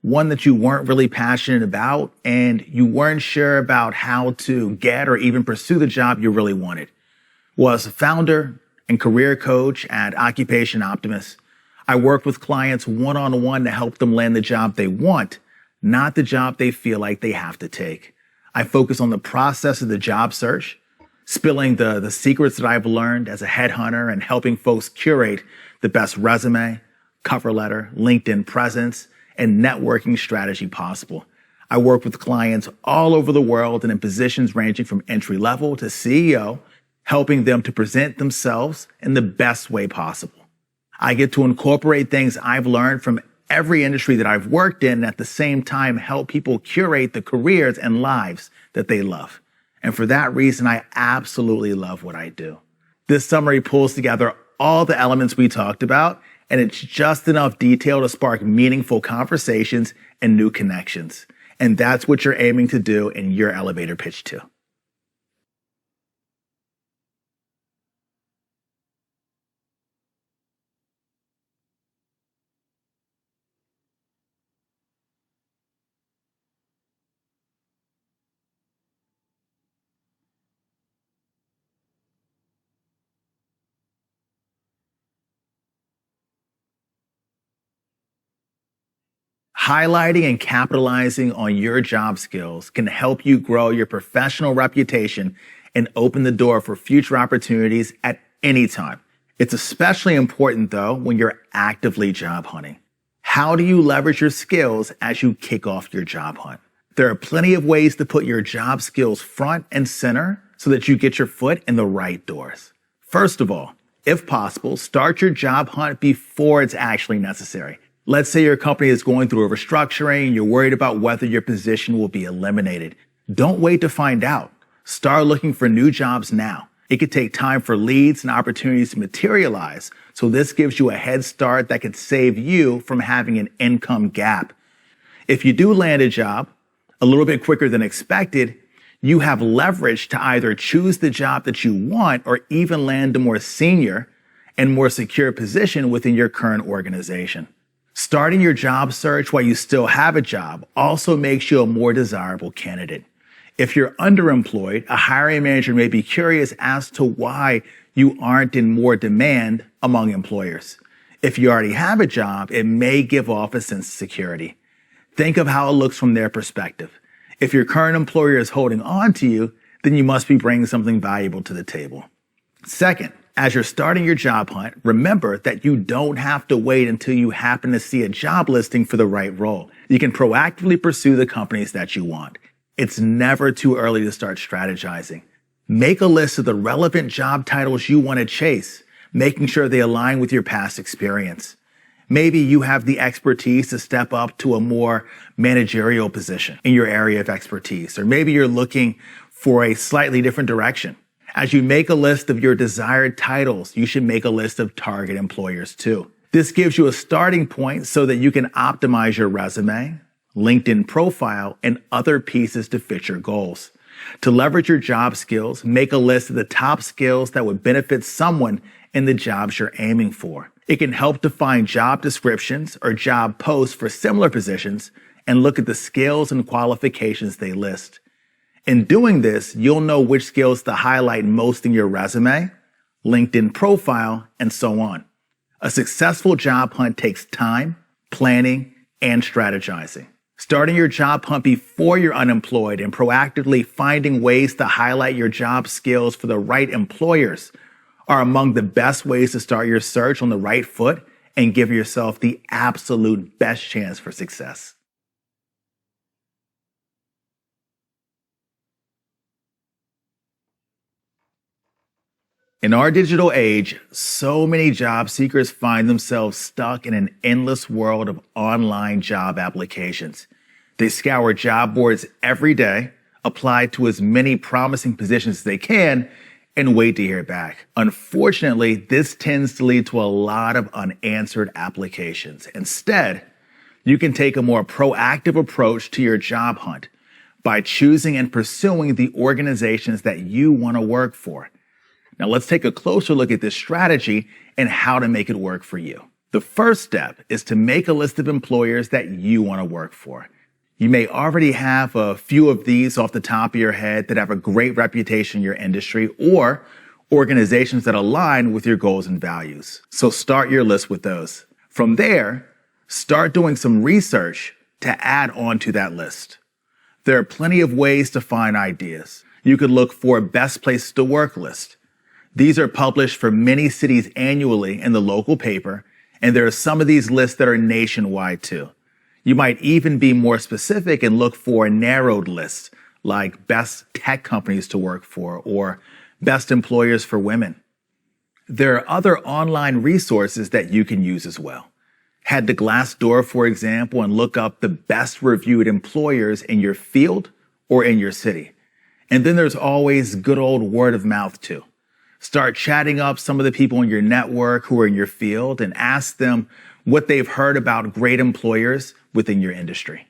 One that you weren't really passionate about and you weren't sure about how to get or even pursue the job you really wanted? Well, as a founder and career coach at Occupation Optimist, I work with clients one-on-one to help them land the job they want, not the job they feel like they have to take. I focus on the process of the job search, spilling the secrets that I've learned as a headhunter and helping folks curate the best resume, cover letter, LinkedIn presence, and networking strategy possible. I work with clients all over the world and in positions ranging from entry level to CEO, helping them to present themselves in the best way possible. I get to incorporate things I've learned from every industry that I've worked in and at the same time help people curate the careers and lives that they love. And for that reason, I absolutely love what I do. This summary pulls together all the elements we talked about, and it's just enough detail to spark meaningful conversations and new connections. And that's what you're aiming to do in your elevator pitch too. Highlighting and capitalizing on your job skills can help you grow your professional reputation and open the door for future opportunities at any time. It's especially important, though, when you're actively job hunting. How do you leverage your skills as you kick off your job hunt? There are plenty of ways to put your job skills front and center so that you get your foot in the right doors. First of all, if possible, start your job hunt before it's actually necessary. Let's say your company is going through a restructuring and you're worried about whether your position will be eliminated. Don't wait to find out. Start looking for new jobs now. It could take time for leads and opportunities to materialize, so this gives you a head start that could save you from having an income gap. If you do land a job a little bit quicker than expected, you have leverage to either choose the job that you want or even land a more senior and more secure position within your current organization. Starting your job search while you still have a job also makes you a more desirable candidate. If you're underemployed, a hiring manager may be curious as to why you aren't in more demand among employers. If you already have a job, it may give off a sense of security. Think of how it looks from their perspective. If your current employer is holding on to you, then you must be bringing something valuable to the table. Second, as you're starting your job hunt, remember that you don't have to wait until you happen to see a job listing for the right role. You can proactively pursue the companies that you want. It's never too early to start strategizing. Make a list of the relevant job titles you want to chase, making sure they align with your past experience. Maybe you have the expertise to step up to a more managerial position in your area of expertise, or maybe you're looking for a slightly different direction. As you make a list of your desired titles, you should make a list of target employers too. This gives you a starting point so that you can optimize your resume, LinkedIn profile, and other pieces to fit your goals. To leverage your job skills, make a list of the top skills that would benefit someone in the jobs you're aiming for. It can help to find job descriptions or job posts for similar positions and look at the skills and qualifications they list. In doing this, you'll know which skills to highlight most in your resume, LinkedIn profile, and so on. A successful job hunt takes time, planning, and strategizing. Starting your job hunt before you're unemployed and proactively finding ways to highlight your job skills for the right employers are among the best ways to start your search on the right foot and give yourself the absolute best chance for success. In our digital age, so many job seekers find themselves stuck in an endless world of online job applications. They scour job boards every day, apply to as many promising positions as they can, and wait to hear back. Unfortunately, this tends to lead to a lot of unanswered applications. Instead, you can take a more proactive approach to your job hunt by choosing and pursuing the organizations that you want to work for. Now let's take a closer look at this strategy and how to make it work for you. The first step is to make a list of employers that you want to work for. You may already have a few of these off the top of your head that have a great reputation in your industry or organizations that align with your goals and values. So start your list with those. From there, start doing some research to add on to that list. There are plenty of ways to find ideas. You could look for a best place to work list. These are published for many cities annually in the local paper, and there are some of these lists that are nationwide too. You might even be more specific and look for narrowed lists like best tech companies to work for or best employers for women. There are other online resources that you can use as well. Head to Glassdoor, for example, and look up the best reviewed employers in your field or in your city. And then there's always good old word of mouth too. Start chatting up some of the people in your network who are in your field and ask them what they've heard about great employers within your industry.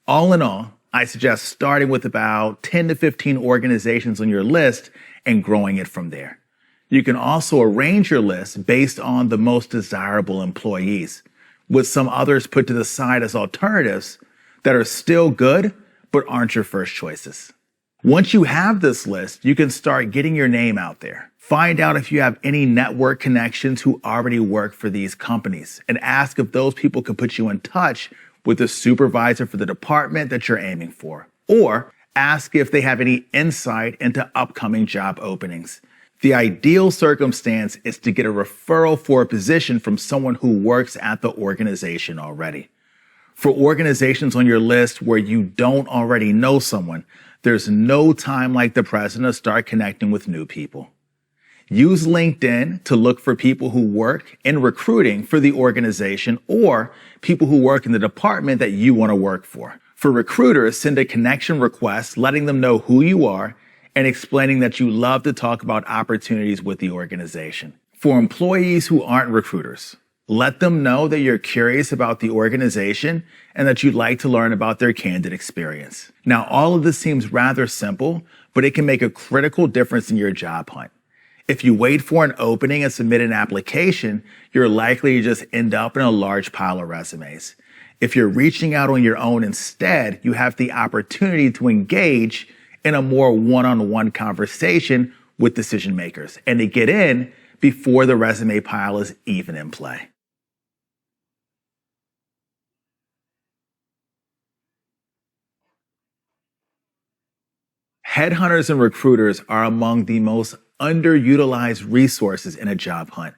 All in all, I suggest starting with about 10 to 15 organizations on your list and growing it from there. You can also arrange your list based on the most desirable employees, with some others put to the side as alternatives that are still good but aren't your first choices. Once you have this list, you can start getting your name out there. Find out if you have any network connections who already work for these companies and ask if those people could put you in touch with the supervisor for the department that you're aiming for. Or ask if they have any insight into upcoming job openings. The ideal circumstance is to get a referral for a position from someone who works at the organization already. For organizations on your list where you don't already know someone, there's no time like the present to start connecting with new people. Use LinkedIn to look for people who work in recruiting for the organization or people who work in the department that you want to work for. For recruiters, send a connection request letting them know who you are and explaining that you love to talk about opportunities with the organization. For employees who aren't recruiters, let them know that you're curious about the organization and that you'd like to learn about their candidate experience. Now, all of this seems rather simple, but it can make a critical difference in your job hunt. If you wait for an opening and submit an application, you're likely to just end up in a large pile of resumes. If you're reaching out on your own instead, you have the opportunity to engage in a more one-on-one conversation with decision makers and to get in before the resume pile is even in play. Headhunters and recruiters are among the most underutilized resources in a job hunt.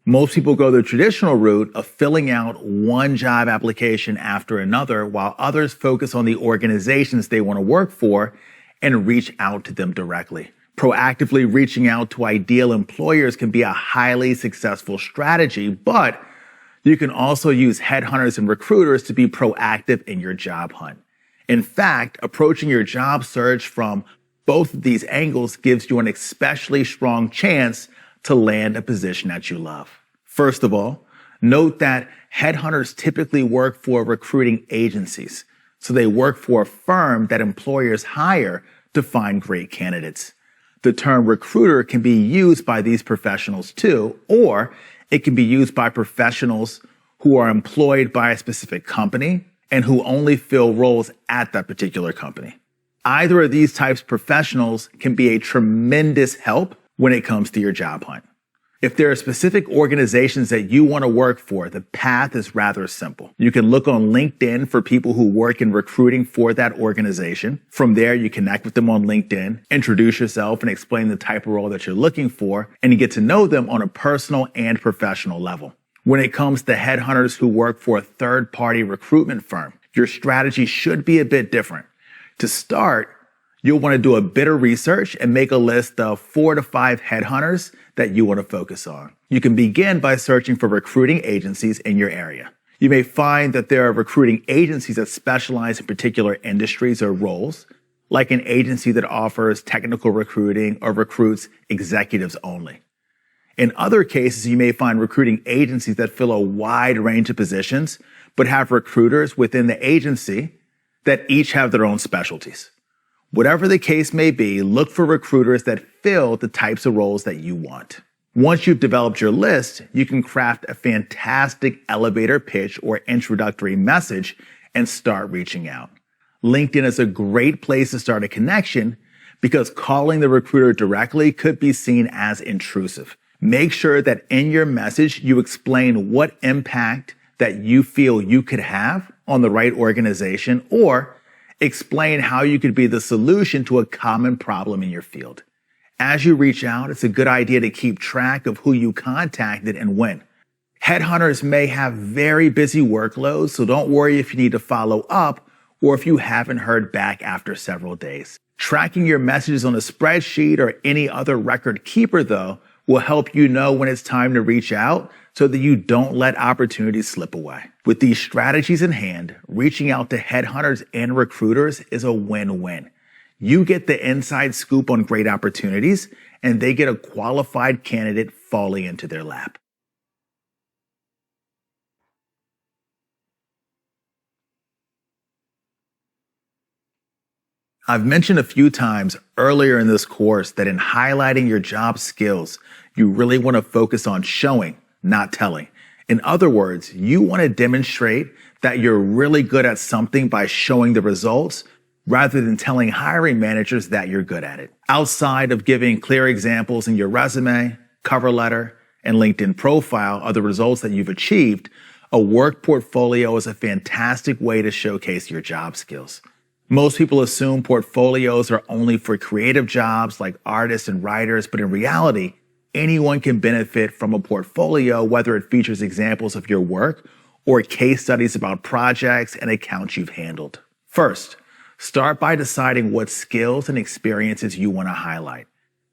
Most people go the traditional route of filling out one job application after another, while others focus on the organizations they want to work for and reach out to them directly. Proactively reaching out to ideal employers can be a highly successful strategy, but you can also use headhunters and recruiters to be proactive in your job hunt. In fact, approaching your job search from both of these angles gives you an especially strong chance to land a position that you love. First of all, note that headhunters typically work for recruiting agencies. So they work for a firm that employers hire to find great candidates. The term recruiter can be used by these professionals too, or it can be used by professionals who are employed by a specific company and who only fill roles at that particular company. Either of these types of professionals can be a tremendous help when it comes to your job hunt. If there are specific organizations that you want to work for, the path is rather simple. You can look on LinkedIn for people who work in recruiting for that organization. From there, you connect with them on LinkedIn, introduce yourself and explain the type of role that you're looking for, and you get to know them on a personal and professional level. When it comes to headhunters who work for a third-party recruitment firm, your strategy should be a bit different. To start, you'll want to do a bit of research and make a list of 4 to 5 headhunters that you want to focus on. You can begin by searching for recruiting agencies in your area. You may find that there are recruiting agencies that specialize in particular industries or roles, like an agency that offers technical recruiting or recruits executives only. In other cases, you may find recruiting agencies that fill a wide range of positions, but have recruiters within the agency that each have their own specialties. Whatever the case may be, look for recruiters that fill the types of roles that you want. Once you've developed your list, you can craft a fantastic elevator pitch or introductory message and start reaching out. LinkedIn is a great place to start a connection because calling the recruiter directly could be seen as intrusive. Make sure that in your message, you explain what impact that you feel you could have on the right organization, or explain how you could be the solution to a common problem in your field. As you reach out, it's a good idea to keep track of who you contacted and when. Headhunters may have very busy workloads, so don't worry if you need to follow up or if you haven't heard back after several days. Tracking your messages on a spreadsheet or any other record keeper, though, will help you know when it's time to reach out so that you don't let opportunities slip away. With these strategies in hand, reaching out to headhunters and recruiters is a win-win. You get the inside scoop on great opportunities, and they get a qualified candidate falling into their lap. I've mentioned a few times earlier in this course that in highlighting your job skills, you really want to focus on showing, not telling. In other words, you want to demonstrate that you're really good at something by showing the results rather than telling hiring managers that you're good at it. Outside of giving clear examples in your resume, cover letter, and LinkedIn profile of the results that you've achieved, A work portfolio is a fantastic way to showcase your job skills. Most people assume portfolios are only for creative jobs like artists and writers, but in reality, anyone can benefit from a portfolio, whether it features examples of your work or case studies about projects and accounts you've handled. First, start by deciding what skills and experiences you want to highlight.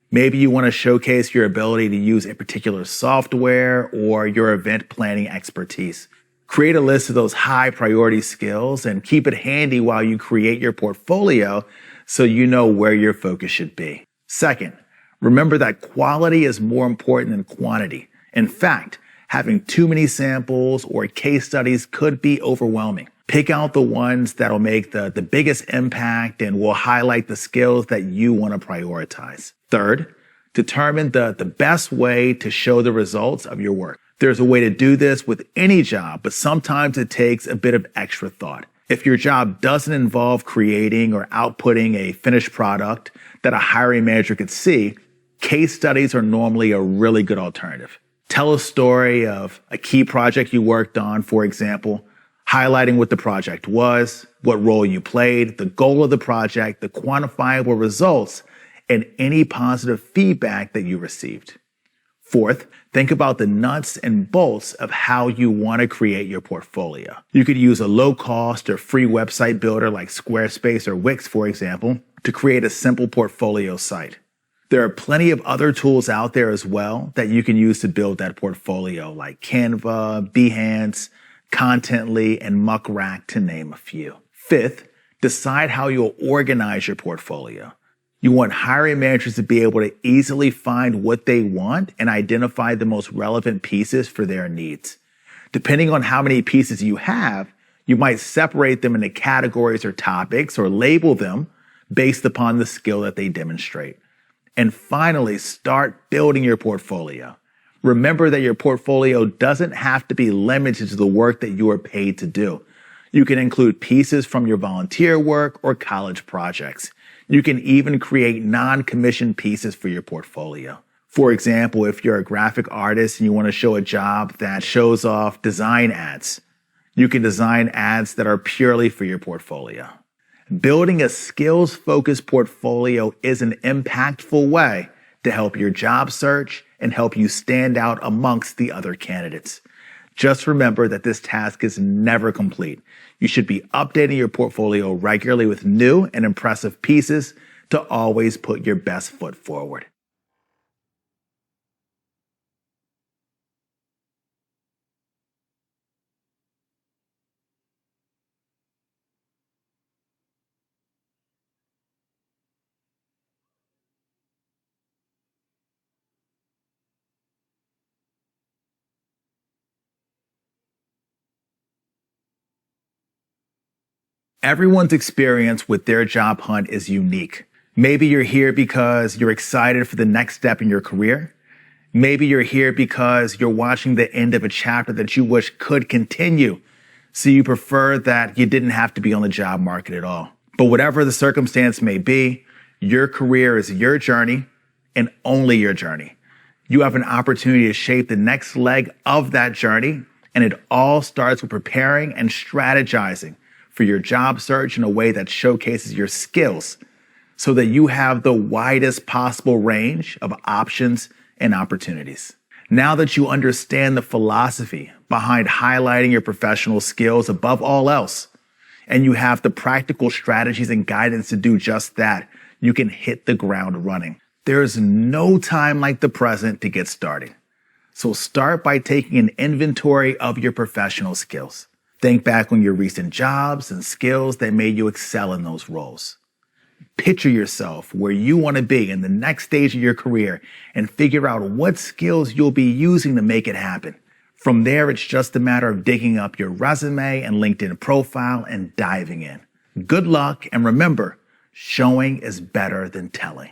Maybe you want to showcase your ability to use a particular software or your event planning expertise. Create a list of those high priority skills and keep it handy while you create your portfolio so you know where your focus should be. Second, remember that quality is more important than quantity. In fact, having too many samples or case studies could be overwhelming. Pick out the ones that'll make the biggest impact and will highlight the skills that you want to prioritize. Third, determine the best way to show the results of your work. There's a way to do this with any job, but sometimes it takes a bit of extra thought. If your job doesn't involve creating or outputting a finished product that a hiring manager could see, case studies are normally a really good alternative. Tell a story of a key project you worked on, for example, highlighting what the project was, what role you played, the goal of the project, the quantifiable results, and any positive feedback that you received. Fourth, think about the nuts and bolts of how you want to create your portfolio. You could use a low-cost or free website builder like Squarespace or Wix, for example, to create a simple portfolio site. There are plenty of other tools out there as well that you can use to build that portfolio, like Canva, Behance, Contently, and Muckrack, to name a few. Fifth, decide how you'll organize your portfolio. You want hiring managers to be able to easily find what they want and identify the most relevant pieces for their needs. Depending on how many pieces you have, you might separate them into categories or topics or label them based upon the skill that they demonstrate. And finally, start building your portfolio. Remember that your portfolio doesn't have to be limited to the work that you are paid to do. You can include pieces from your volunteer work or college projects. You can even create non-commissioned pieces for your portfolio. For example, if you're a graphic artist and you want to show a job that shows off design ads, you can design ads that are purely for your portfolio. Building a skills-focused portfolio is an impactful way to help your job search and help you stand out amongst the other candidates. Just remember that this task is never complete. You should be updating your portfolio regularly with new and impressive pieces to always put your best foot forward. Everyone's experience with their job hunt is unique. Maybe you're here because you're excited for the next step in your career. Maybe you're here because you're watching the end of a chapter that you wish could continue, so you prefer that you didn't have to be on the job market at all. But whatever the circumstance may be, your career is your journey and only your journey. You have an opportunity to shape the next leg of that journey, and it all starts with preparing and strategizing for your job search in a way that showcases your skills so that you have the widest possible range of options and opportunities. Now that you understand the philosophy behind highlighting your professional skills above all else, and you have the practical strategies and guidance to do just that, you can hit the ground running. There is no time like the present to get started. So start by taking an inventory of your professional skills. Think back on your recent jobs and skills that made you excel in those roles. Picture yourself where you want to be in the next stage of your career and figure out what skills you'll be using to make it happen. From there, it's just a matter of digging up your resume and LinkedIn profile and diving in. Good luck, and remember, showing is better than telling.